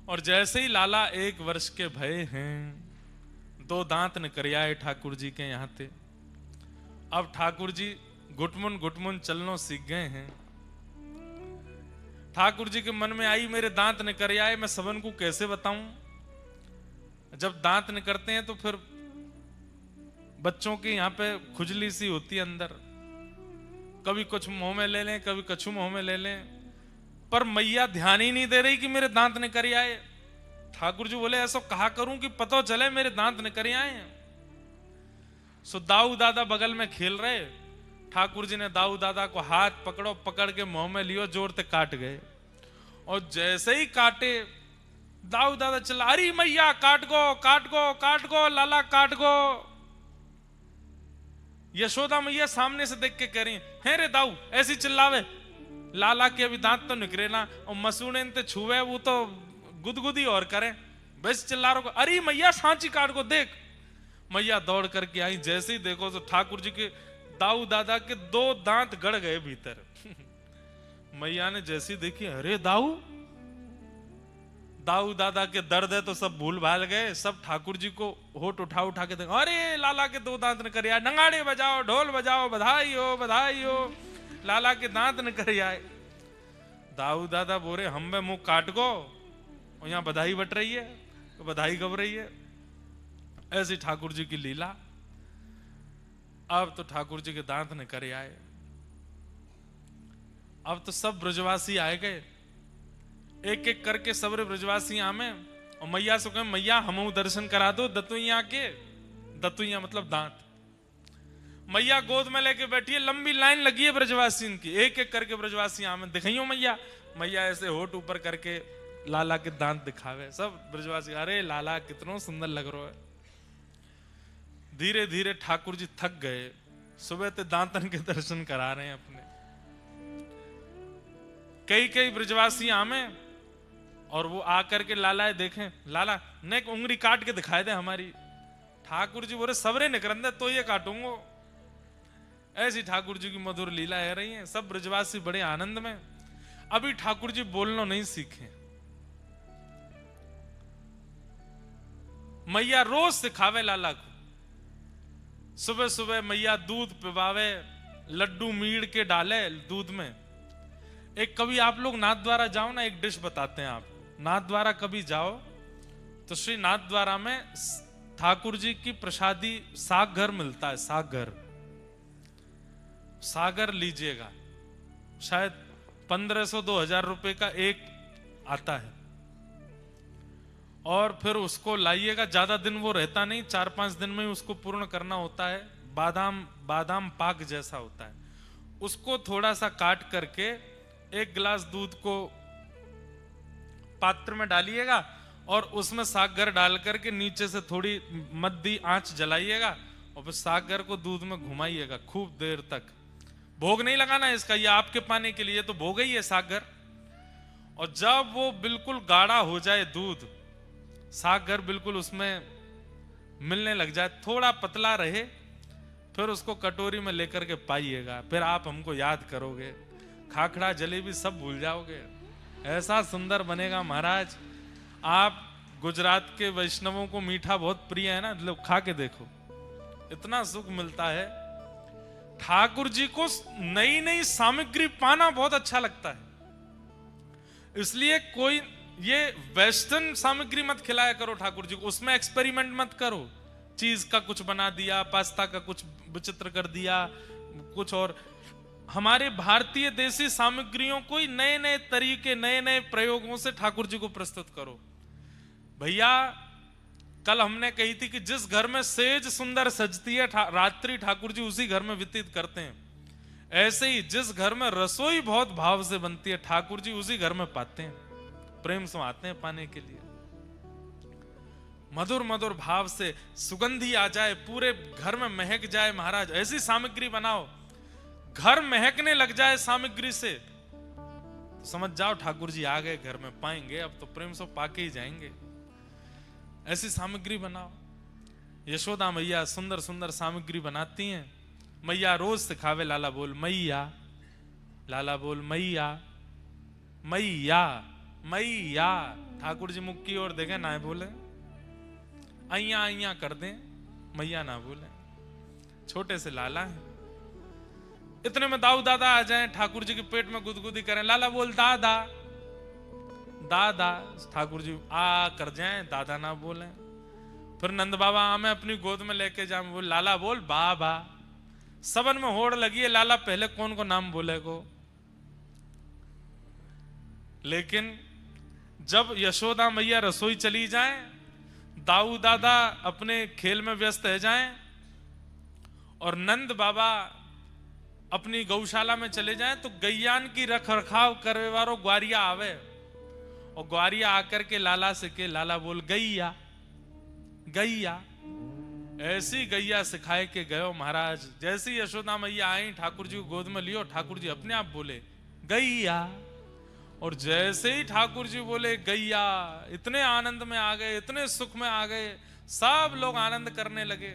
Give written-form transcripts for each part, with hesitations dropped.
और जैसे ही लाला 1 वर्ष के भये हैं, 2 दांत न करियाए ठाकुर जी के यहाँ थे। अब ठाकुर जी घुटमुन चलनो सीख गए हैं। ठाकुर जी के मन में आई मेरे दांत न करियाए, मैं सबन को कैसे बताऊं। जब दांत न करते हैं तो फिर बच्चों के यहाँ पे खुजली सी होती है अंदर, कभी कुछ मुंह में ले लें, कभी कछु मुंह में ले लें, पर मैया ध्यान ही नहीं दे रही कि मेरे दांत न करियाए। ठाकुर जी बोले ऐसा कहा करूं कि पता चले मेरे दांत न करियाए। सो दाऊ दादा बगल में खेल रहे, ठाकुर जी ने दाऊ दादा को हाथ पकड़ के मुंह में लियो, जोर से काट गए। और जैसे ही काटे, दाऊ दादा चिल्ला, अरे मैया काट गो लाला काट गो। यशोदा मैया सामने से देख के कह रही है रे दाऊ ऐसी चिल्लावे, लाला के अभी दांत तो निकले ना, और मसूड़े ते छुए वो तो गुदगुदी और करे, बस चिल्ला रहा, अरे मैया सांची काट को देख। मैया दौड़ करके आई, जैसे ही देखो तो ठाकुर जी के दाऊ दादा के 2 दांत गड़ गए भीतर। मैया ने जैसी देखी, अरे दाऊ दादा के दर्द है तो सब भूल भाल गए, सब ठाकुर जी को होठ उठा के देखो, अरे लाला के 2 दांत न करिया, नगाड़े बजाओ ढोल बजाओ, बधाई हो लाला के दांत न करिया। दाऊ दादा बोले हम में मुंह काट गो, और यहाँ बधाई बट रही है, तो बधाई कब रही है। ऐसी ठाकुर जी की लीला। अब तो ठाकुर जी के दांत न करे आए। अब तो सब ब्रजवासी आए गए, एक एक करके सबरे ब्रजवासी आमे, और मैया से कहे मैया हमऊ दर्शन करा दो दतुइया के। दतुइया मतलब दांत। मैया गोद में लेके बैठी है, लंबी लाइन लगी है ब्रजवासी की, एक एक करके ब्रजवासी आमे, दिखाइयो मैया। मैया ऐसे होठ ऊपर करके लाला के दांत दिखावे, सब ब्रजवासी अरे लाला कितना सुंदर लग रहा है। धीरे धीरे ठाकुर जी थक गए, सुबह ते दांतन के दर्शन करा रहे हैं अपने। कई ब्रजवासी आमे, और वो आकर के लाला देखें, लाला ने उंगली काट के दिखाए दे हमारी। ठाकुर जी बोले सबरे निकरंदे तो ये काटूंगो। ऐसी ठाकुर जी की मधुर लीला है रही है। सब ब्रजवासी बड़े आनंद में। अभी ठाकुर जी बोलना नहीं सीखे। मैया रोज सिखावे लाला को, सुबह सुबह मैया दूध पिवावे, लड्डू मीड़ के डाले दूध में। एक कभी आप लोग नाथ द्वारा जाओ ना, एक डिश बताते हैं। आप नाथ द्वारा कभी जाओ तो श्री नाथ द्वारा में ठाकुर जी की प्रसादी सागर मिलता है। सागर लीजिएगा, शायद 1500-2000 रुपए का एक आता है, और फिर उसको लाइएगा। ज्यादा दिन वो रहता नहीं, 4-5 दिन में ही उसको पूर्ण करना होता है। बादाम पाक जैसा होता है। उसको थोड़ा सा काट करके 1 गिलास दूध को पात्र में डालिएगा, और उसमें सागर डाल करके नीचे से थोड़ी मद्दी आंच जलाइएगा, और फिर सागर को दूध में घुमाइएगा खूब देर तक। भोग नहीं लगाना इसका, ये आपके पाने के लिए तो भोग ही है सागर। और जब वो बिल्कुल गाढ़ा हो जाए दूध, सागर बिल्कुल उसमें मिलने लग जाए, थोड़ा पतला रहे, फिर उसको कटोरी में लेकर के पाइएगा। फिर आप हमको याद करोगे, खाखड़ा जलेबी सब भूल जाओगे। ऐसा सुंदर बनेगा महाराज। आप गुजरात के वैष्णवों को मीठा बहुत प्रिय है ना, लोग खा के देखो, इतना सुख मिलता है। ठाकुर जी को नई नई सामग्री पाना बहुत अच्छा लगता है। इसलिए कोई ये वेस्टर्न सामग्री मत खिलाया करो ठाकुर जी को, उसमें एक्सपेरिमेंट मत करो। चीज का कुछ बना दिया, पास्ता का कुछ विचित्र कर दिया, कुछ और। हमारे भारतीय देसी सामग्रियों को नए नए तरीके, नए नए प्रयोगों से ठाकुर जी को प्रस्तुत करो। भैया कल हमने कही थी कि जिस घर में सेज सुंदर सजती है, रात्रि ठाकुर जी उसी घर में व्यतीत करते हैं। ऐसे ही जिस घर में रसोई बहुत भाव से बनती है, ठाकुर जी उसी घर में पाते हैं, प्रेम से आते हैं पाने के लिए। मधुर मधुर भाव से सुगंधी आ जाए, पूरे घर में महक जाए। महाराज ऐसी सामग्री बनाओ, घर महकने लग जाए सामग्री से, तो समझ जाओ ठाकुर जी आ गए घर में, पाएंगे अब तो प्रेम से पाके ही जाएंगे। ऐसी सामग्री बनाओ। यशोदा मैया सुंदर सुंदर सामग्री बनाती हैं। मैया रोज सिखावे, लाला बोल मैया, लाला बोल मैया, मैया मैया। ठाकुर जी मुख की ओर देखे, ना बोले, अइया अइया कर दें, मैया ना बोले। छोटे से लाला है। इतने में दाऊ दादा आ जाएं, ठाकुर जी के पेट में गुदगुदी करें, लाला बोल दादा दादा। ठाकुर जी आ कर जाएं, दादा ना बोले। फिर नंद बाबा हमें अपनी गोद में लेके जाए, बोल लाला बोल बाबा। सबन में होड़ लगी है, लाला पहले कौन को नाम बोले को। लेकिन जब यशोदा मैया रसोई चली जाए, दाऊ दादा अपने खेल में व्यस्त रह जाएं और नंद बाबा अपनी गौशाला में चले जाएं, तो गैयान की रख रखाव करे वालो ग्वारिया आवे और ग्वारिया आकर के लाला से के लाला बोल गैया गैया। ऐसी गैया सिखाए के गयो महाराज। जैसी यशोदा मैया आई, ठाकुर जी को गोद में लियो, ठाकुर जी अपने आप बोले गैया। और जैसे ही ठाकुर जी बोले गैया, इतने आनंद में आ गए, इतने सुख में आ गए, सब लोग आनंद करने लगे।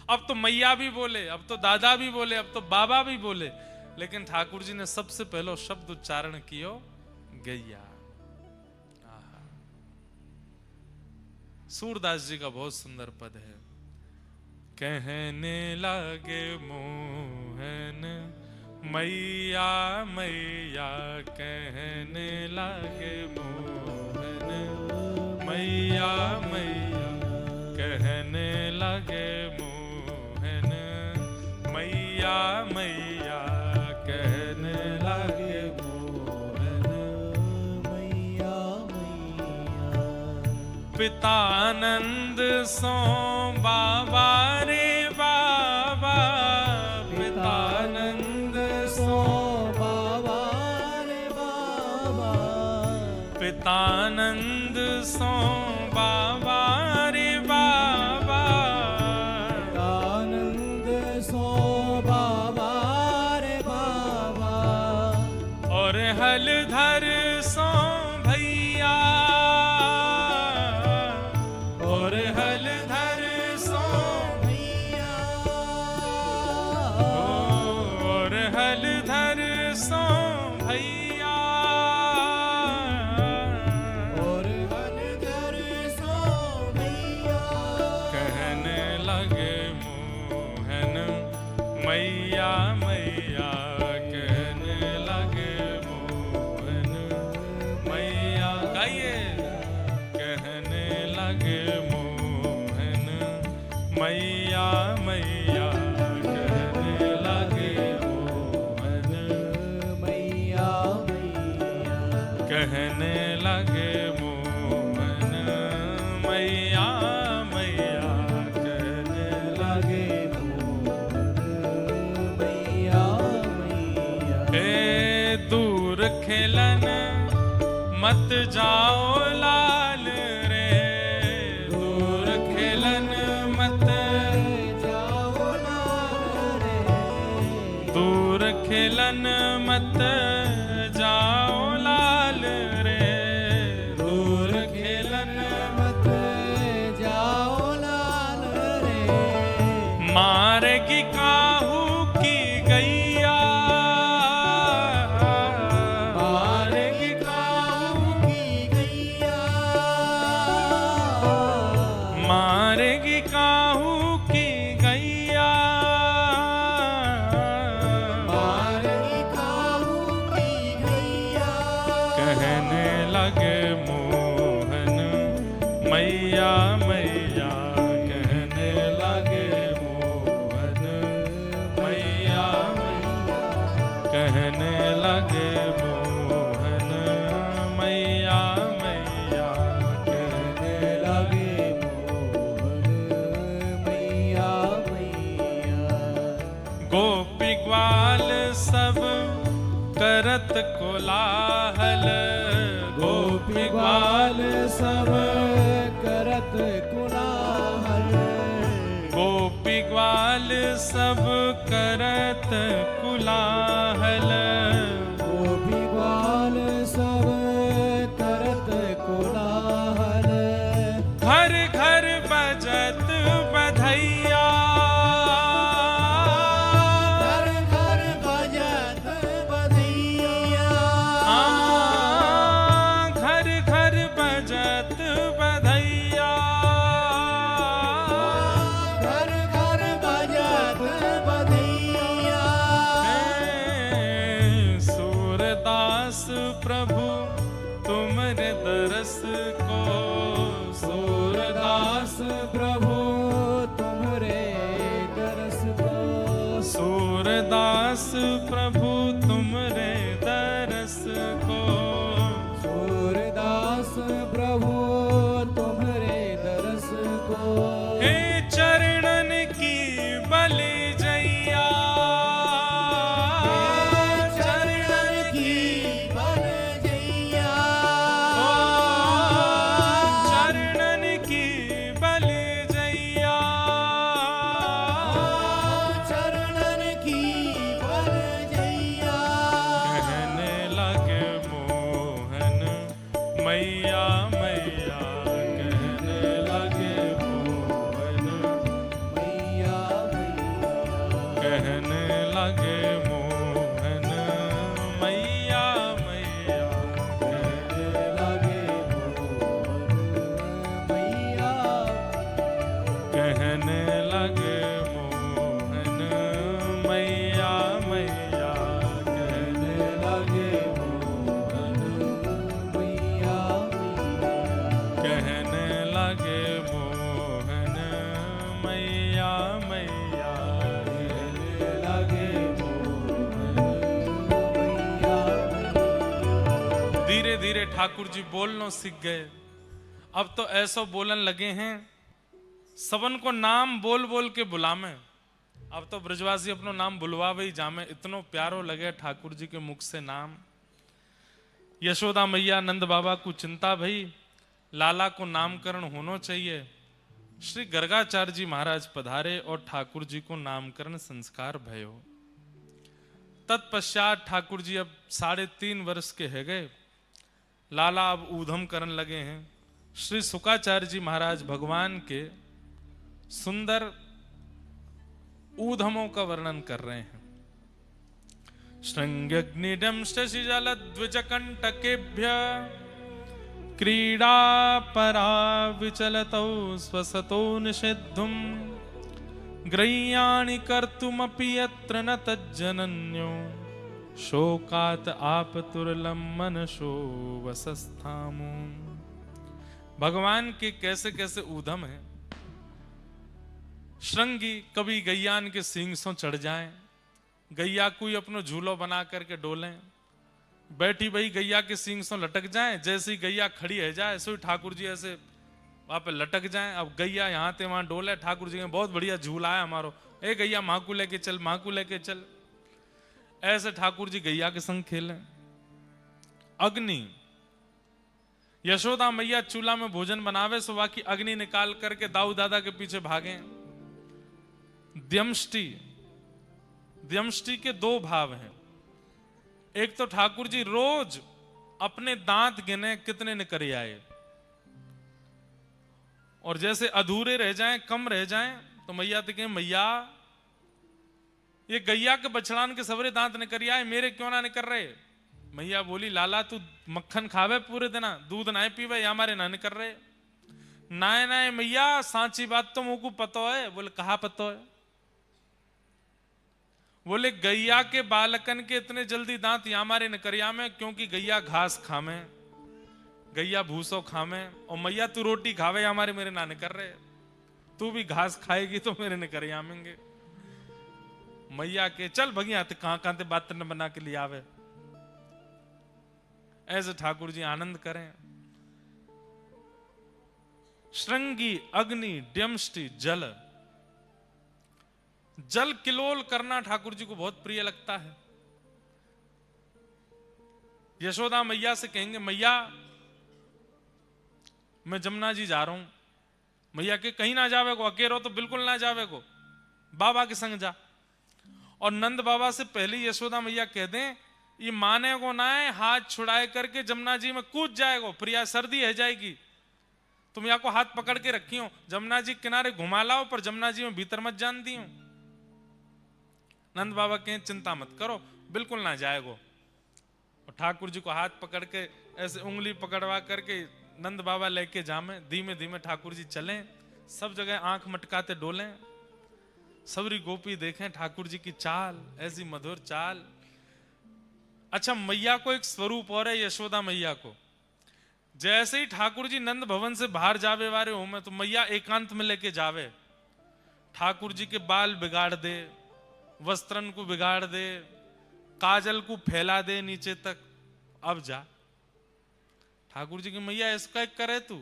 अब तो मैया भी बोले, अब तो दादा भी बोले, अब तो बाबा भी बोले, लेकिन ठाकुर जी ने सबसे पहले शब्द उच्चारण कियो गैया। सूरदास जी का बहुत सुंदर पद है। कहने लगे मोहन मैया मैया, कहने लगे मोहन मैया मैया, कहने लगे मोहन मैया मैया, कहने लगे मोहन मैया मैया। पितानंद सो बाबा रे बाबा, पितानंद सो बाबा रे बाबा, पितानंद सो बाबा रे बाबा, पितानंद सो बाबा रे बाबा। और हलधर सो भैया, और हलधर सो भैया, और हलधर सो भैया, और हलधर सो भैया। कहने लगे मोहन मैया मैया, कहने लगे मोहन मैया। गाइए, कहने लगे मोहन मैया मैया, कहने लगे मोहन मैया मैया, कहने लगे मोहन मैया मैया, कहने लगे मोहन मैया मैया। हे दूर खेलन मत जाओ लाल रे, दूर खेलन मत जाओ लाल रे, दूर खेलन मत जाओ लाल रे, दूर खेलन मत जाओ लाल रे। मारेगी काहू की गैया, मारेगी काहू की गैया, मारेगी काहू की गैया, मारेगी काहू की गैया। कहने लगे मोहन मैया मैया, कहने लगे मोहन मैया मैया, कहने लगे मोहन मैया मैया, कहने लगे मोहन मैया मैया। गोपी ग्वाल सब करत कोलाहल, गोपी ग्वाल सब करत कोलाहल, गोपी ग्वाल सब करत कोलाहल, गोपी ग्वाल सब करत कोलाहल। घर घर बजत बधैया, घर घर बजत बधैया, घर घर दरस को। सूरदास प्रभु तुम्हारे दरस को। सूरदास प्रभु तुमरे दरस को। सूरदास प्रभु तुम्हारे दरस को। हे चरणन की बलि जैया, चरणन की बलि जैया। चरणन की बलि जैया। चरणन की बलि जैया। कहने लगे मोहन मैया मैया, कहने लगे मोहन, मैया मैया। कहने लगे मोहन मैया मैया, कहने लगे मोहन मैया। कहने लगे मोहन मैया मैया, कहने लगे मोहन मैया मैया। कहने लगे मोहन मैया मैया। कहने लगे मोहन मैया मैया। धीरे धीरे ठाकुर जी बोलना सीख गए। अब तो ऐसा बोलन लगे हैं सबन को नाम बोल बोल के बुलावे। अब तो ब्रजवासी अपनो नाम बुलवावे ही जामे, इतनो प्यारो लगे ठाकुर जी के मुख से नाम। यशोदा मैया नंद बाबा को चिंता भई, लाला को नामकरण होना चाहिए। श्री गर्गाचार्य जी महाराज पधारे और ठाकुर जी को नामकरण संस्कार भयो। तत्पश्चात ठाकुर जी अब 3.5 वर्ष के है गए। लाला अब ऊधम करन लगे हैं। श्री शुकाचार्य जी महाराज भगवान के सुंदर ऊधमों का वर्णन कर रहे हैं। श्रृंगग्निडम शशिजल द्विजकंटकेभ्य क्रीडा परा विचलतौ स्वसतो निषिद्धुम ग्रह्याणि कर्तुमपि यत्र न तज्जनन्यो शोकात आपतुरलम मनशो वसस्थामो। भगवान के कैसे कैसे ऊधम है। श्रृंगी कभी गैयान के सींग सो चढ़ जाएं, गैया कोई अपनो झूलो बना करके डोलें, बैठी भाई गैया के सींग सो लटक जाएं, जैसे ही गैया खड़ी है जाए सो ठाकुर जी ऐसे वहां पे लटक जाएं। अब गैया यहाँ ते वहां डोले, ठाकुर जी ने बहुत बढ़िया झूला है हमारो, ए गैया माँ को लेके चल, माँ को लेके चल। ऐसे ठाकुर जी गैया के संग खेलें। अग्नि, यशोदा मैया चूल्हा में भोजन बनावे सो बाकी अग्नि निकाल करके दाऊ दादा के पीछे भागे। द्यमष्टि, द्यमष्टि के 2 भाव हैं। एक तो ठाकुर जी रोज अपने दांत गिने कितने निकल आए, और जैसे अधूरे रह जाएं, कम रह जाएं तो मैया तो कहें मैया ये गैया के बछड़ान के सवरे दांत निकल आए, मेरे क्यों ना निकल रहे। मैया बोली लाला तू मक्खन खावे पूरे दिन, दूध ना पीवे, या हमारे ना निकल रहे। नाय नाय मैया सांची बात तो मुझको पतो है। बोले कहा पतो है। बोले गैया के बालकन के इतने जल्दी दांत या हमारे निकरिया में, क्योंकि गैया घास खामे, गैया भूसो खामे, और मैया तू रोटी खावे या हमारे मेरे ना निकर रहे। तू भी घास खाएगी तो मेरे निकरिया आमेंगे। मैया के चल भगिया ते कहां कहां ते बात न बना के लिए आवे। ऐसे ठाकुर जी आनंद करें। श्रृंगी, अग्नि, ड्यमष्टि, जल, जल किलोल करना ठाकुर जी को बहुत प्रिय लगता है। यशोदा मैया से कहेंगे मैया मैं जमुना जी जा रहा हूं। मैया के कहीं ना जावे को, अकेलो तो बिल्कुल ना जावे को, बाबा के संग जा। और नंद बाबा से पहले यशोदा मैया कह दें ये माने को ना है, हाथ छुड़ाए करके जमुना जी में कूद जाएगो, प्रिया सर्दी है जाएगी। तुम या को हाथ पकड़ के रखी हो, जमुना जी किनारे घुमा लाओ, पर जमुना जी में भीतर मत जान दी हो। नंद बाबा कहें चिंता मत करो, बिल्कुल ना जाएगो। और ठाकुर जी को हाथ पकड़ के ऐसे उंगली पकड़वा करके नंद बाबा लेके जामे। धीमे धीमे ठाकुर जी चलें, सब जगह आंख मटकाते डोलें, सबरी गोपी देखें ठाकुर जी की चाल, ऐसी मधुर चाल। अच्छा मैया को एक स्वरूप और है, यशोदा मैया को जैसे ही ठाकुर जी नंद भवन से बाहर जावे वारे हो में तो मैया एकांत में लेके जावे, ठाकुर जी के बाल बिगाड़ दे, वस्त्रन को बिगाड़ दे, काजल को फैला दे नीचे तक। अब जा ठाकुर जी की मैया इसका एक करे तू,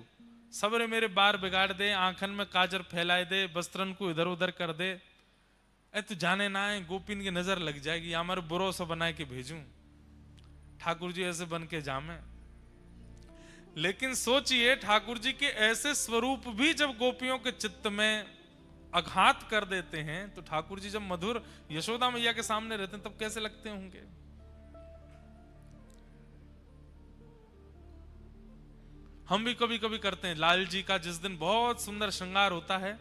सबरे मेरे बार बिगाड़ दे, आंखन में काजल फैलाए दे, वस्त्रन को इधर उधर कर दे। ए तू जाने ना है, गोपिन की नजर लग जाएगी, या हमारे बुरो सा बना के भेजूं। ठाकुर जी ऐसे बन के जामे। लेकिन सोचिए ठाकुर जी के ऐसे स्वरूप भी जब गोपियों के चित्त में आघात कर देते हैं, तो ठाकुर जी जब मधुर यशोदा मैया के सामने रहते हैं तब कैसे लगते होंगे। हम भी कभी कभी करते हैं। लाल जी का जिस दिन बहुत सुंदर श्रृंगार होता है,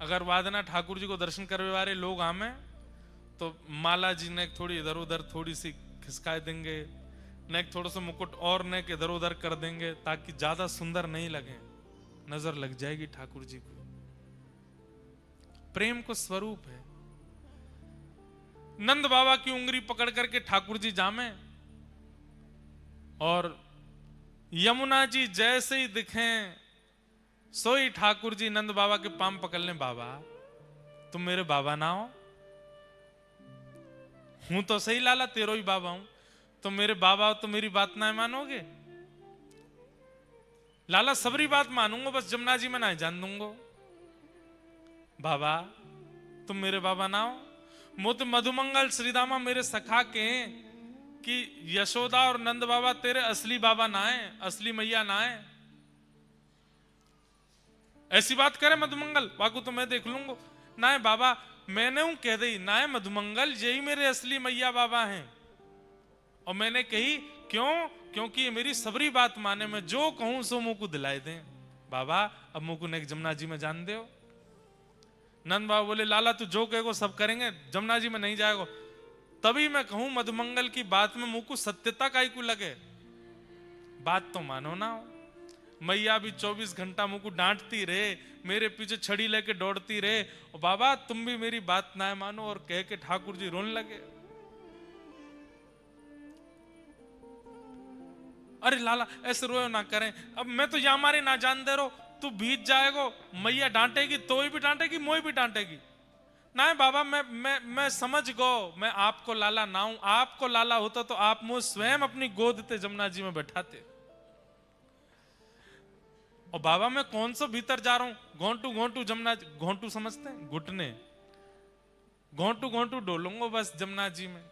अगर वादना ठाकुर जी को दर्शन करने वाले लोग आमे तो माला जी ने थोड़ी इधर उधर थोड़ी सी खिसका देंगे, नेक थोड़ा सा मुकुट और नेक इधर उधर कर देंगे ताकि ज्यादा सुंदर नहीं लगे, नजर लग जाएगी ठाकुर जी को। प्रेम को स्वरूप है। नंद बाबा की उंगली पकड़ करके ठाकुर जी जामे और यमुना जी जैसे ही दिखें सोई ठाकुर जी नंद बाबा के पांव पकड़ लें। बाबा तुम मेरे बाबा ना हो? हूं तो सही लाला, तेरो ही बाबा हूं, तो मेरे बाबा हो तो मेरी बात ना मानोगे? लाला सबरी बात मानूंगा, बस जमुना जी में ना जान दूंगा। बाबा तुम मेरे बाबा ना हो? मुत मधुमंगल श्रीदामा मेरे सखा के कि यशोदा और नंद बाबा तेरे असली बाबा ना है, असली मैया ना है। ऐसी बात करे मधुमंगल, बाकू तो मैं देख लूंगा। ना है बाबा, मैंने हूं कह दी ना है मधुमंगल, यही मेरे असली मैया बाबा हैं। और मैंने कही क्यों? क्योंकि ये मेरी सबरी बात माने, मैं जो कहूं सो मुंह को दिलाए दें। बाबा अब मुंह को नेक जमुना जी में जान दो। नंद बाबा बोले लाला तू जो कहेगो सब करेंगे, जमुना जी में नहीं जाएगो। तभी मैं कहूं मधुमंगल की बात में मुंह को सत्यता काई को लगे, बात तो मानो ना। मैया भी 24 घंटा मुंह को डांटती रहे, मेरे पीछे छड़ी लेके दौड़ती रहे, और बाबा तुम भी मेरी बात ना मानो, और कह के ठाकुर जी रोने लगे। अरे लाला ऐसे रोयो ना करें, अब मैं तो या मारे ना जान दे रो, तू भीज जाएगो, मैया डांटेगी तो भी डांटेगी, मोई भी डांटेगी। ना है बाबा, मैं समझ गो, मैं आपको लाला ना हूं। आपको लाला होता तो आप मुझे स्वयं अपनी गोद ते जमुना जी में बैठाते। और बाबा मैं कौन सा भीतर जा रहा हूं, घोंटू घोंटू जमुना, घोंटू समझते हैं घुटने, घोंटू घोंटू डोलूंगा बस जमुना जी में।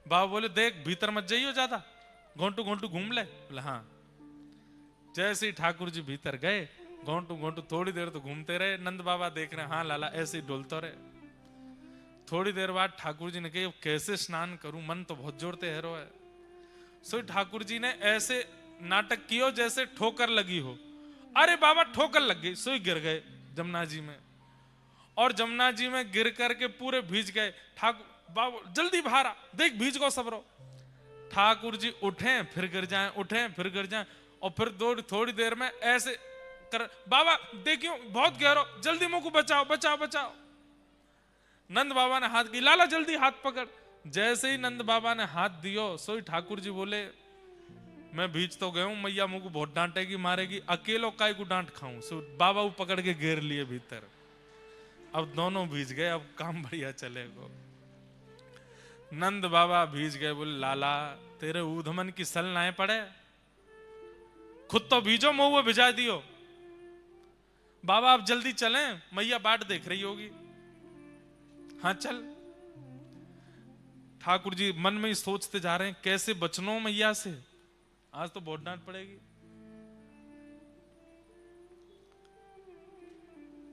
बाबा बोले देख भीतर मत जाइयो ज्यादा, घोंटू घोंटू घूम ले। बोले हाँ। जैसे ही ठाकुर जी भीतर गए, घोंटू घोंटू थोड़ी देर तो घूमते रहे। नंद बाबा देख रहे हाँ लाला ऐसे ही डोलते रहे। थोड़ी देर बाद ठाकुर जी ने कहा कैसे स्नान करूं, मन तो बहुत जोरते हैरो है। सो ठाकुर जी ने ऐसे नाटक कियो जैसे ठोकर लगी हो। अरे बाबा ठोकर लग गई, सोई गिर गए जमुना जी में, और जमुना जी में गिर करके पूरे भीज गए। ठाकुर बाबा जल्दी बाहर आ, देख भीज गो सबरो। ठाकुर जी उठे फिर गिर जाएं, उठे फिर गिर जाएं, और फिर थोड़ी देर में ऐसे कर, बाबा देखियो बहुत गहरो, जल्दी मुंह को बचाओ बचाओ बचाओ। नंद बाबा ने हाथ की, लाला जल्दी हाथ पकड़। जैसे ही नंद बाबा ने हाथ दियो, सोई ठाकुर जी बोले मैं भीज तो गया हूं, मैया मुंह को बहुत डांटेगी मारेगी, अकेलो काय को डांट खाऊं। सो बाबा को पकड़ के घेर लिए भीतर। अब दोनों भीज गए, अब काम बढ़िया चलेगा। नंद बाबा भीज गए, बोले लाला तेरे ऊधमन की सल ना पड़े, खुद तो भीजो मुंह भिजा दियो। बाबा आप जल्दी चलें, मैया बाट देख रही होगी। हाँ चल। ठाकुर जी मन में ही सोचते जा रहे हैं कैसे बचनो मैया से, आज तो बहुत डांट पड़ेगी,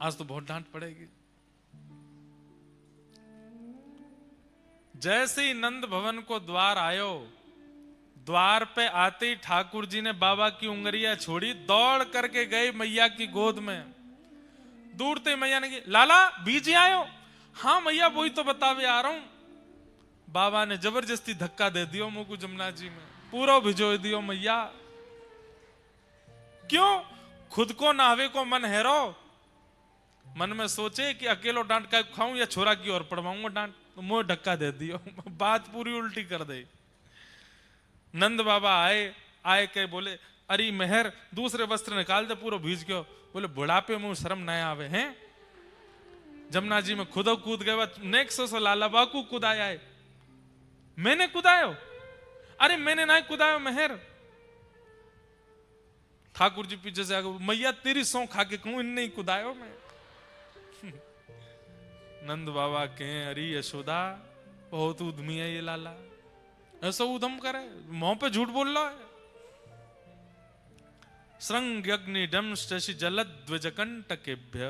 आज तो बहुत डांट पड़ेगी। जैसे ही नंद भवन को द्वार आयो, द्वार पे आते ही ठाकुर जी ने बाबा की उंगलियां छोड़ी, दौड़ करके गए मैया की गोद में। दूर ते मैया ने की, लाला बीजे आयो? हाँ मैया वही तो बतावे आ रहा हूं। बाबा ने जबरदस्ती धक्का दे दियो मुंह को जमुना जी में, पूरा भिजो दियो मैया। क्यों? खुद को नहावे को मन हैरो, मन में सोचे कि अकेलो डांट का खाऊं या छोरा की ओर पड़वाऊंगा डांट, तो मुंह धक्का दे दियो। बात पूरी उल्टी कर दे। नंद बाबा आए, आए के बोले अरे मेहर दूसरे वस्त्र निकाल दे, पूरा भीज गयो। बोले बुढ़ापे में शर्म न आवे हैं, जमुना जी में खुद कूद गए, नेक सो लाला बाकू कुदाया है, मैंने कुदायो? अरे मैंने ना कुदायो मेहर। ठाकुर जी पीछे से आगे, मैया तेरी सौ खा के कहूं, इन नहीं कुदायो मैं। नंद बाबा के अरे यशोदा बहुत उद्यमी है ये लाला, ऐसा उधम करे, मुंह पे झूठ बोल रहा है। श्रृंग अग्नि डम शशि जलद द्विजकंटकेभ्य।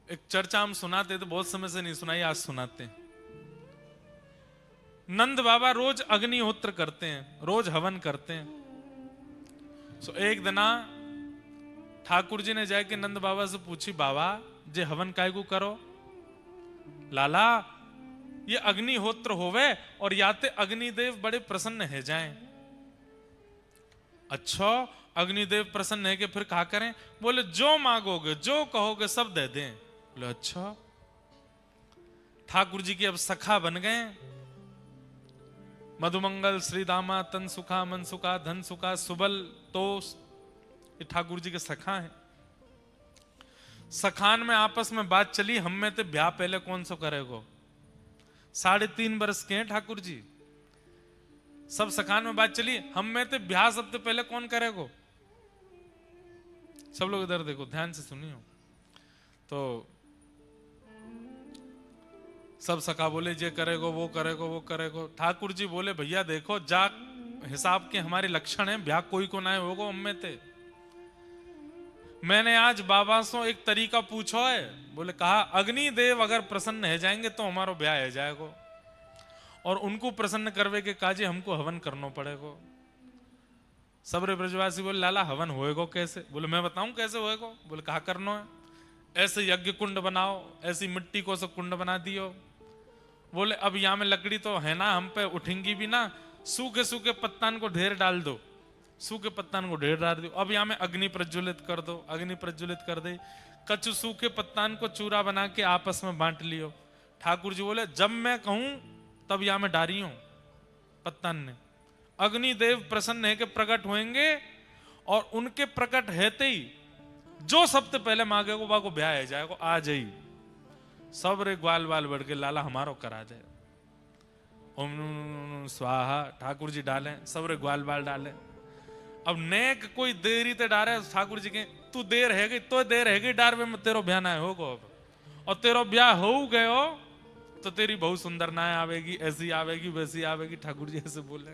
एक चर्चा हम सुनाते थे, बहुत समय से नहीं सुनाई, आज सुनाते हैं। नंद बाबा रोज अग्निहोत्र करते हैं, रोज हवन करते हैं। सो एक दिना ठाकुर जी ने जाके नंद बाबा से पूछी, बाबा जे हवन काय को करो? लाला ये अग्निहोत्र होवे और याते अग्निदेव बड़े प्रसन्न है जाएं। अच्छा अग्निदेव प्रसन्न है कि फिर कहा करें? बोले जो मांगोगे जो कहोगे सब दे दें। बोले अच्छा। ठाकुर जी के अब सखा बन गए, मधुमंगल श्रीदामा तन सुखा मन सुखा धन सुखा सुबल तोष, ये ठाकुर जी के सखा हैं। सखान में आपस में बात चली, हम में तो ब्याह पहले कौन सा करेगो? 3.5 बरस के हैं ठाकुर जी, सब सखान में बात चली, हम में तो ब्याह सबसे पहले कौन करेगो? सब लोग इधर देखो, ध्यान से सुनियो। तो सब सखा बोले जे करेगो वो करेगो वो करेगो। ठाकुर जी बोले भैया देखो जा हिसाब के हमारे लक्षण हैं, ब्याह कोई को ना होगो हम में ते। मैंने आज बाबा से एक तरीका पूछो है, बोले कहा अग्निदेव अगर प्रसन्न है जाएंगे तो हमारो ब्याह है जाएगो, और उनको प्रसन्न करवे के काजे हमको हवन करना पड़ेगो। सबरे ब्रजवासी बोले लाला हवन होएगो कैसे? बोले मैं बताऊं कैसे होएगो। बोले कहा करना है? ऐसे यज्ञ कुंड बनाओ, ऐसी मिट्टी को सब कुंड बना दियो। बोले अब यहाँ में लकड़ी तो है ना, हम पे उठेंगी भी ना, सूखे सूखे पत्तान को ढेर डाल दो, सूखे पत्तान को ढेर डाल दो। अब यहाँ में अग्नि प्रज्वलित कर दो, अग्नि प्रज्वलित कर दे, कच्चू सूखे पत्तान को चूरा बना के आपस में बांट लियो। ठाकुर जी बोले जब मैं कहूं तब यहाँ में डारी हूं पत्तान ने। अग्निदेव प्रसन्न है कि प्रकट होंगे, और उनके प्रकट हेते ही जो सबसे पहले मांगेगो बाको ब्याह है जाएगो, आ जाई। सब रे ग्वाल बाल बढ़ के लाला हमारो करा जाए। ओम स्वाहा ठाकुर जी डाले, सब रे ग्वाल बाल डाले। अब नेक कोई देरी ते डारे, ठाकुर जी के तू देर है गई तो देर है गई डारवे में तेरो ब्याह ना होगो अब, और तेरो ब्याह हो गयो तो तेरी बहुत सुंदर ना आवेगी, ऐसी आवेगी वैसी आवेगी। ठाकुर जी ऐसे बोले।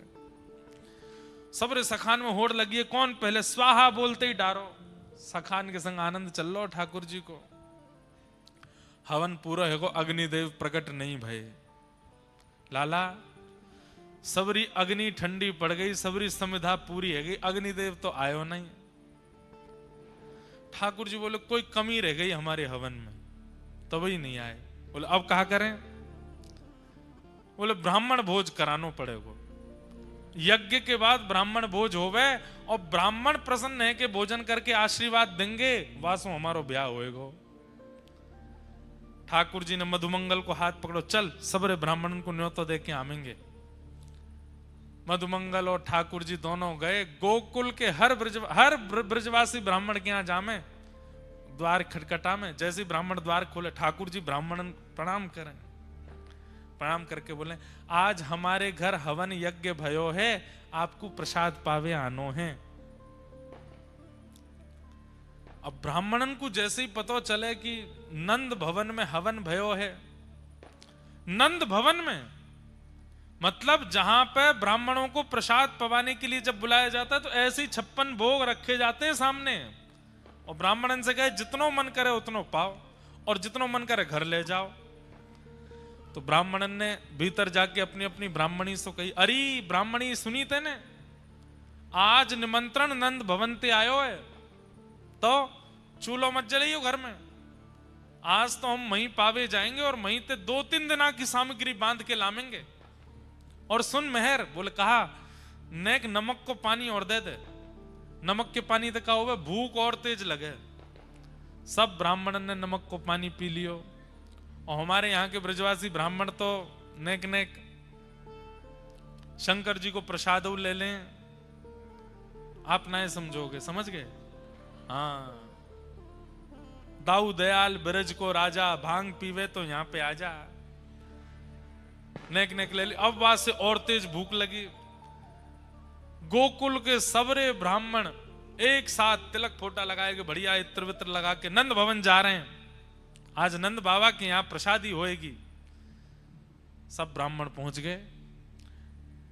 सब रे सखान में होड़ लगी है, कौन पहले स्वाहा बोलते ही डारो। सखान के संग आनंद चल लो ठाकुर जी को। हवन पूरा है को अग्निदेव प्रकट नहीं भय। लाला सबरी अग्नि ठंडी पड़ गई, सबरी समिधा पूरी है गई, अग्निदेव तो आयो नहीं। ठाकुर जी बोले कोई कमी रह गई हमारे हवन में, तब ही नहीं आए। बोले अब कहा करें? बोले ब्राह्मण भोज करानो पड़ेगा, यज्ञ के बाद ब्राह्मण भोज होवे, और ब्राह्मण प्रसन्न है कि भोजन करके आशीर्वाद देंगे, वासो हमारो ब्याह होएगा। ठाकुर जी ने मधुमंगल को हाथ पकड़ो, चल सबरे ब्राह्मण को न्योता दे के आवेंगे। मधुमंगल और ठाकुर जी दोनों गए। गोकुल के हर ब्रजवासी ब्राह्मण के यहाँ जामे, द्वार खटखटा में, जैसे ब्राह्मण द्वार खोले ठाकुर जी ब्राह्मण प्रणाम करें। प्रणाम करके बोले आज हमारे घर हवन यज्ञ भयो है, आपको प्रसाद पावे आनो है। अब ब्राह्मणन को जैसे ही पता चले कि नंद भवन में हवन भयो है, नंद भवन में मतलब जहां पे ब्राह्मणों को प्रसाद पवाने के लिए जब बुलाया जाता है तो ऐसे ही 56 भोग रखे जाते हैं सामने, और ब्राह्मणन से कहे जितनो मन करे उतनो पाओ, और जितनो मन करे घर ले जाओ। तो ब्राह्मणन ने भीतर जाके अपनी अपनी ब्राह्मणी से कही, अरे ब्राह्मणी सुनी तेने, आज निमंत्रण नंद भवन ते आयो है, तो चूल्हो मत जलाइयो घर में, आज तो हम वहीं पावे जाएंगे और वहीं ते 2-3 दिना की सामग्री बांध के लामेंगे। और सुन मेहर, बोले कहा नेक नमक को पानी और दे दे, नमक के पानी तो का होवे भूख और तेज लगे। सब ब्राह्मणन ने नमक को पानी पी लियो, और हमारे यहाँ के ब्रजवासी ब्राह्मण तो नेक नेक शंकर जी को प्रसाद ले लें, आप ना समझोगे, समझ गए? हाँ, दाऊ दयाल ब्रज को राजा, भांग पीवे तो यहां पे आजा। नेक नेक ले ली। अब वहां से और तेज भूख लगी। गोकुल के सबरे ब्राह्मण एक साथ तिलक फोटा लगाए के बढ़िया इत्र वित्र लगा के नंद भवन जा रहे हैं। आज नंद बाबा के यहां प्रसादी होएगी। सब ब्राह्मण पहुंच गए।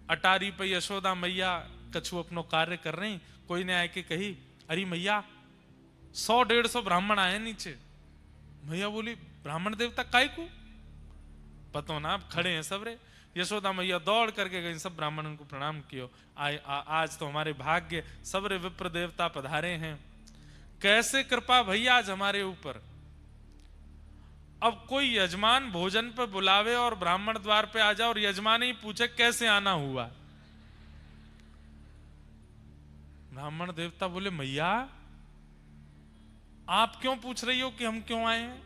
अटारी पे यशोदा मैया कछु अपनो कार्य कर रही। कोई ने आके कही, अरे मैया 100-150 ब्राह्मण आए नीचे। मैया बोली, ब्राह्मण देवता काय को? पतो ना, आप खड़े हैं सबरे। यशोदा मैया दौड़ करके गई, सब ब्राह्मणों को प्रणाम कियो। आज तो हमारे भाग्य सबरे विप्र देवता पधारे हैं। कैसे कृपा भैया आज हमारे ऊपर। अब कोई यजमान भोजन पे बुलावे और ब्राह्मण द्वार पे आ जाए और यजमान ही पूछे कैसे आना हुआ। ब्राह्मण देवता बोले, मैया आप क्यों पूछ रही हो कि हम क्यों आए हैं?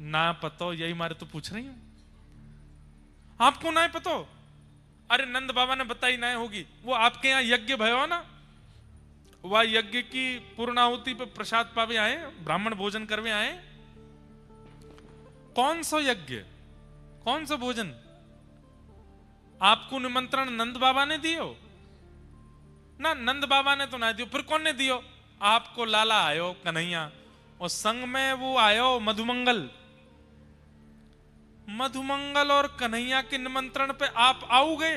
ना पतो, यही मारे तो पूछ रही हूं। आपको ना पतो? अरे नंद बाबा ने बताई ना होगी। वो आपके यहां यज्ञ भयो ना, वह यज्ञ की पूर्णाहुति पे प्रसाद पावे आए, ब्राह्मण भोजन करवे आए। कौन सा यज्ञ, कौन सा भोजन? आपको निमंत्रण नंद बाबा ने दियो ना? नंद बाबा ने तो ना दियो, फिर कौन ने दियो? आपको लाला आयो कन्हैया, और संग में वो आयो मधुमंगल। मधुमंगल और कन्हैया के निमंत्रण पे आप आओगे?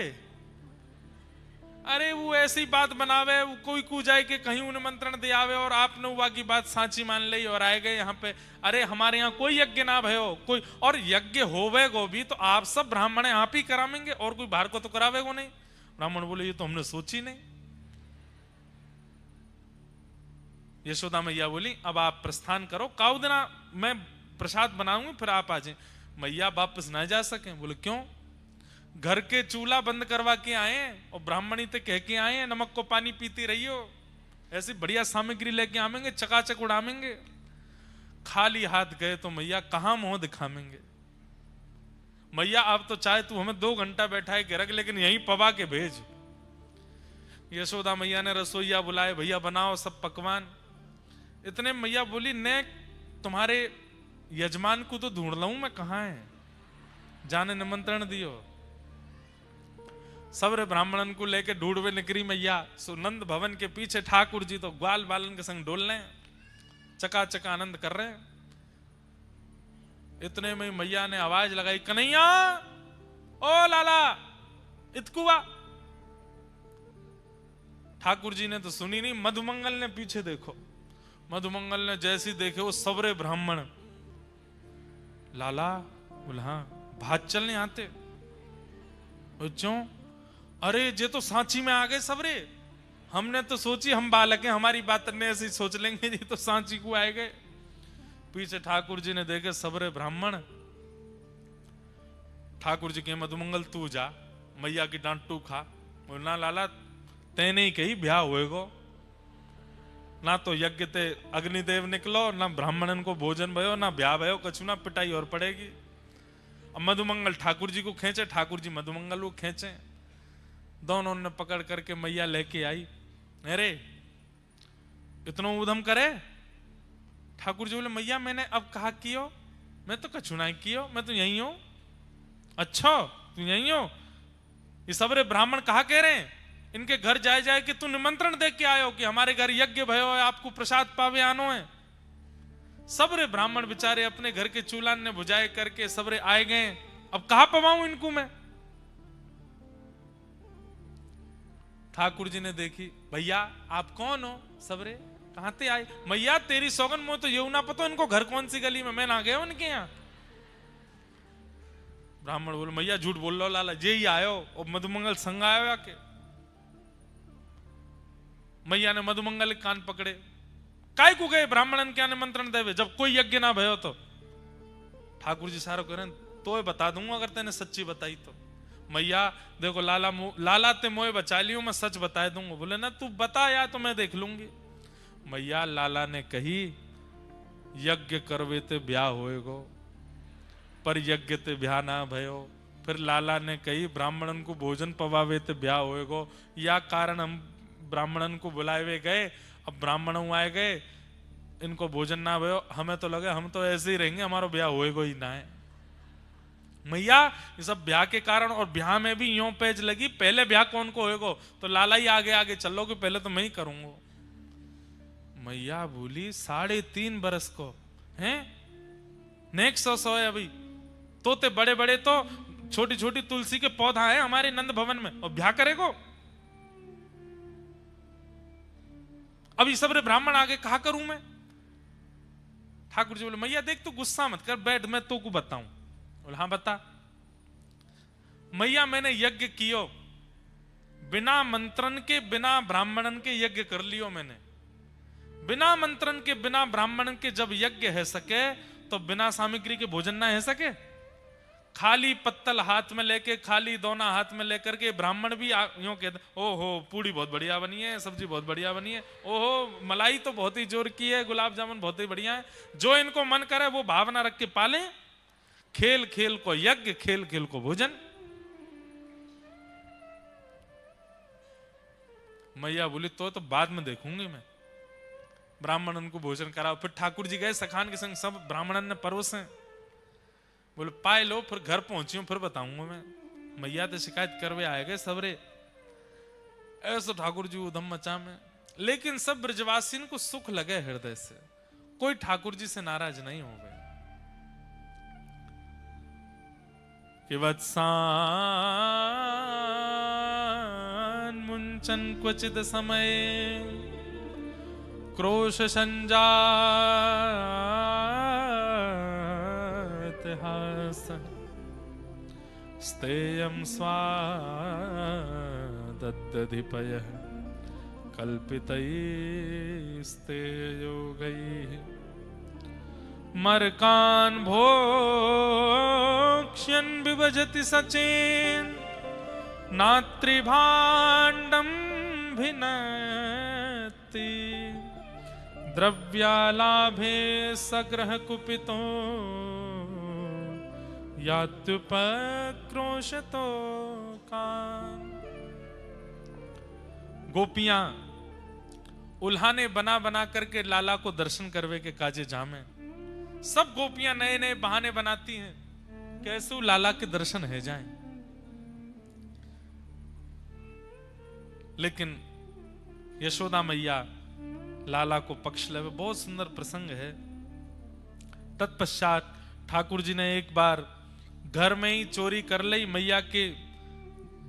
अरे वो ऐसी बात बनावे, वो कोई कू जाए कि कहीं निमंत्रण दे आवे और आपने हुआ की बात साची मान ली और आए गए यहाँ पे। अरे हमारे यहाँ कोई यज्ञ ना भयो कोई, और यज्ञ होवे गो भी तो आप सब ब्राह्मण आप ही करावेंगे और कोई बाहर को तो करावे गो नहीं। ब्राह्मण बोले, ये तो हमने सोची नहीं। यशोदा मैया बोली, अब आप प्रस्थान करो, काउ देना मैं प्रसाद बनाऊंगी, फिर आप आ जाए। मैया वापस ना जा सके। बोले क्यों? घर के चूल्हा बंद करवा के आए और ब्राह्मणी ते कह के आए, नमक को पानी पीती रहियो, ऐसी बढ़िया सामग्री लेके आवेंगे, चकाचक उड़ावेंगे। खाली हाथ गए तो मैया कहां मुंह दिखावेंगे? मैया अब तो चाहे तू हमें 2 घंटा बैठाए के रख, लेकिन यहीं पवा के भेज। यशोदा मैया ने रसोईया बुलाए, भैया बनाओ सब पकवान। इतने मैया बोली, ने तुम्हारे यजमान को तो ढूंढ लाऊं मैं, कहां है? जाने निमंत्रण दियो। सबरे ब्राह्मणन को लेके ढूंढवे निकरी मैया। सुनंद भवन के पीछे ठाकुर जी तो ग्वाल बालन के संग डोल रहे हैं, चकाचक आनंद कर रहे हैं। इतने में मैया ने आवाज लगाई, कन्हैया ओ लाला इतकुआ। ठाकुर जी ने तो सुनी नहीं। मधुमंगल ने पीछे देखो, मधुमंगल ने जैसी देखे वो सबरे ब्राह्मण। लाला बोला, हाँ भात चलने आते? क्यों? अरे जे तो सांची में आ गए सबरे। हमने तो सोची हम बालक हैं, हमारी बात ने ऐसी सोच लेंगे, ये तो सांची को आए गए। पीछे ठाकुर जी ने देखे सबरे ब्राह्मण। ठाकुर जी के, मधुमंगल तू जा, मैया की डांट तू खा। बोलना लाला तेने ही कही ब्याह होएगो ना, तो यज्ञ ते अग्निदेव निकलो ना, ब्राह्मणन को भोजन भयो ना, ब्याह भयो, कछु ना, पिटाई और पड़ेगी। अब मधुमंगल ठाकुर जी को खींचे, ठाकुर जी मधुमंगल को खींचे। दोनों ने पकड़ करके मैया लेके आई। अरे इतना उधम करे? ठाकुर जी बोले, मैया मैंने अब कहा कियो? मैं तो कछु ना कियो, मैं तो यही हूं। अच्छा तू यही हो? ये सबरे ब्राह्मण कहा कह रहे हैं? इनके घर जाए जाए कि तू निमंत्रण दे के आयो कि हमारे घर यज्ञ भयो है, आपको प्रसाद पावे आनो है। सबरे ब्राह्मण बेचारे अपने घर के चूल्हा ने बुझाए करके सबरे आए गए। अब कहां पवाऊं इनको मैं? ठाकुर जी ने देखी, भैया आप कौन हो? सबरे कहां ते आए? मैया तेरी सौगन मोह तो ये ना पता इनको घर कौन सी गली में, मैं ना गया उनके यहाँ। ब्राह्मण बोले, मैया झूठ बोल लो लाला, जे ही आयो और मधुमंगल संग आयो आके। मैया ने मधुमंगल के कान पकड़े, काय को गए ब्राह्मणन क्या निमंत्रण देवे जब कोई यज्ञ ना भयो तो? ठाकुर जी सारो करें तो बता दूंगा अगर तेने सच्ची बताई तो। मैया देखो लाला ते मोए बचा लियो, मैं सच बता दूंगा। बोले ना तू बता या तो मैं देख लूंगी। मैया लाला ने कही, यज्ञ करवे ते ब्याह होएगो, पर यज्ञ ते ब्याह ना भयो, फिर लाला ने कही ब्राह्मणन को भोजन पवावे ते ब्याह होएगो, या कारण हम ब्राह्मणन को बुलाए गए। अब ब्राह्मण आए गए, इनको भोजन ना भयो, हमें तो लगे हम तो ऐसे ही रहेंगे, हमारा ब्याह होएगो ही ना है। मैया ये सब ब्याह के कारण, और ब्याह में भी यूं पेज लगी, पहले ब्याह कौन को होएगो, तो लाला ही आगे आगे चल लो कि पहले तो मैं ही करूंगा। मैया बोली 3.5 बरस को हैं, नेक्स्ट 100 है अभी, तोते बड़े बड़े तो छोटी छोटी तुलसी के पौधा है हमारे नंद भवन में, और ब्याह करेगो। अभी सब रे ब्राह्मण आगे कहा करूं मैं। ठाकुर जी बोले मैया देख तू गुस्सा मत कर, बैठ मैं तो को बताऊं। बोले हाँ बता। मैया मैंने यज्ञ कियो, बिना मंत्रन के बिना ब्राह्मणन के यज्ञ कर लियो मैंने। बिना मंत्रन के बिना ब्राह्मणन के जब यज्ञ है सके, तो बिना सामग्री के भोजन ना है सके। खाली पत्तल हाथ में लेके, खाली दोना हाथ में लेकर के ब्राह्मण भी यूं कहते ओहो पूड़ी बहुत बढ़िया बनी है, सब्जी बहुत बढ़िया बनी है, ओहो मलाई तो बहुत ही जोर की है, गुलाब जामुन बहुत ही बढ़िया है। जो इनको मन करे वो भावना रख के पाले। खेल खेल को यज्ञ, खेल खेल को भोजन। मैया बोली तो बाद में देखूंगी मैं। ब्राह्मणन को भोजन कराओ। फिर ठाकुर जी गए सखान के संग, सब ब्राह्मणन ने परोसे। बोले पाए लो, फिर घर पहुंची हूं फिर बताऊंगा मैं। मैया तो शिकायत करवे आए गए सबरे। ऐसा ठाकुर जी उधम मचा में, लेकिन सब ब्रजवासी को सुख लगे हृदय से, कोई ठाकुर जी से नाराज नहीं हो गए। कि वत्सान मुंचन क्वचित समय क्रोश हास स्तेयं स्वादधिपयः कल्पितैस्तेयोगैः मर्कान् भोक्ष्यन् विभजति सचेन् नात्रिभाण्डं भिनत्ति द्रव्यालाभे सग्रह कुपितो यात्युपक्रोशतो कान। गोपियां उल्हाने बना बना करके लाला को दर्शन करवे के काजे जामे। सब गोपियां नए नए बहाने बनाती हैं कैसे लाला के दर्शन है जाएं। लेकिन यशोदा मैया लाला को पक्ष लेवे। बहुत सुंदर प्रसंग है। तत्पश्चात ठाकुर जी ने एक बार घर में ही चोरी कर ली, मैया के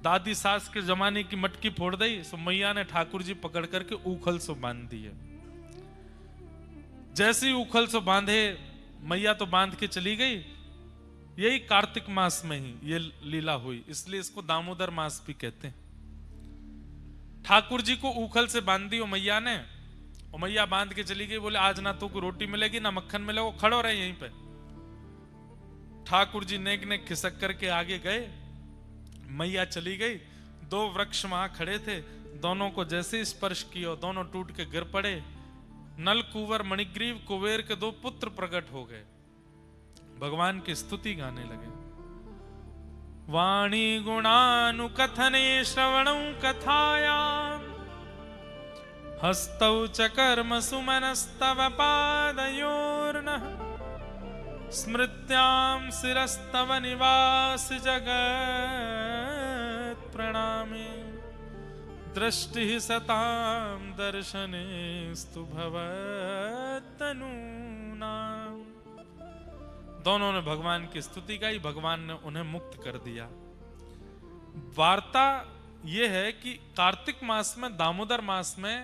दादी सास के जमाने की मटकी फोड़ दी। सो मैया ने ठाकुर जी पकड़ करके उखल सो बांध दिए। जैसे ही उखल सो बांधे, मैया तो बांध के चली गई। यही कार्तिक मास में ही ये लीला हुई, इसलिए इसको दामोदर मास भी कहते हैं। ठाकुर जी को उखल से बांध दी मैया ने, और मैया बांध के चली गई। बोले आज ना तो को रोटी मिलेगी ना मक्खन मिलेगा, खड़ो रहे यहीं पे। ठाकुर जी नेक नेक खिसक करके आगे गए, मैया चली गई। 2 वृक्ष वहां खड़े थे, दोनों को जैसे स्पर्श किया दोनों टूट के गिर पड़े। नल कुंवर मणिग्रीव कुबेर के 2 पुत्र प्रकट हो गए, भगवान की स्तुति गाने लगे। वाणी गुणानुकथने श्रवणं कथायां हस्तौ च कर्म सुमनस्तव पादयोर्नः स्मृत्यां शिरस्तव निवास जगत् प्रणामे दृष्टि सतां दर्शनेस्तु भवत्तनूनाम्। दोनों ने भगवान की स्तुति गाई, भगवान ने उन्हें मुक्त कर दिया। वार्ता यह है कि कार्तिक मास में, दामोदर मास में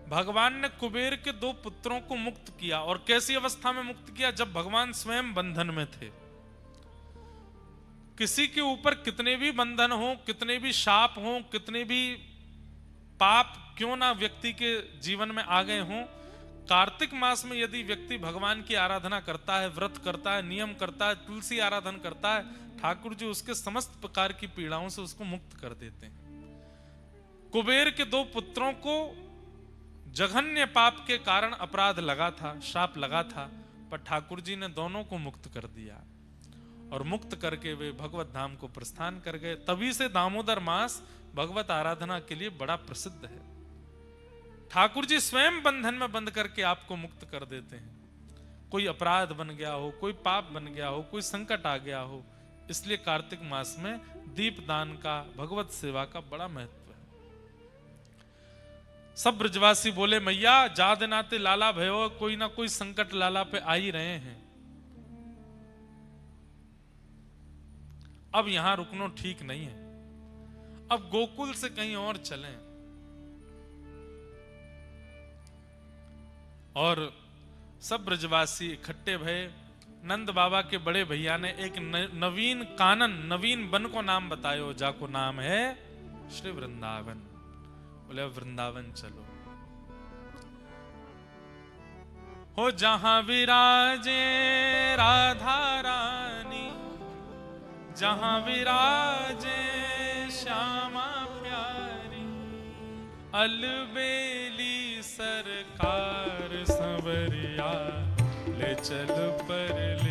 भगवान ने कुबेर के 2 पुत्रों को मुक्त किया। और कैसी अवस्था में मुक्त किया? जब भगवान स्वयं बंधन में थे। किसी के ऊपर कितने भी बंधन हो, कितने भी शाप हो, कितने भी पाप क्यों ना व्यक्ति के जीवन में आ गए हों, कार्तिक मास में यदि व्यक्ति भगवान की आराधना करता है, व्रत करता है, नियम करता है, तुलसी आराधन करता है, ठाकुर जी उसके समस्त प्रकार की पीड़ाओं से उसको मुक्त कर देते हैं। कुबेर के 2 पुत्रों को जघन्य पाप के कारण अपराध लगा था, शाप लगा था, पर ठाकुर जी ने दोनों को मुक्त कर दिया। और मुक्त करके वे भगवत धाम को प्रस्थान कर गए। तभी से दामोदर मास भगवत आराधना के लिए बड़ा प्रसिद्ध है। ठाकुर जी स्वयं बंधन में बंद करके आपको मुक्त कर देते हैं। कोई अपराध बन गया हो, कोई पाप बन गया हो, कोई संकट आ गया हो, इसलिए कार्तिक मास में दीपदान का, भगवत सेवा का बड़ा महत्व है। सब ब्रजवासी बोले मैया जा दिनाते लाला भयो, कोई ना कोई संकट लाला पे आ ही रहे हैं, अब यहां रुकना ठीक नहीं है, अब गोकुल से कहीं और चलें। और सब ब्रजवासी इकट्ठे भये। नंद बाबा के बड़े भैया ने एक नवीन कानन, नवीन वन को नाम बतायो, जाको नाम है श्री वृंदावन। बोले वृंदावन चलो। हो जहां विराजे राधा रानी, जहां विराजे श्यामा प्यारी, अलबेली सरकार संवरिया ले चल पर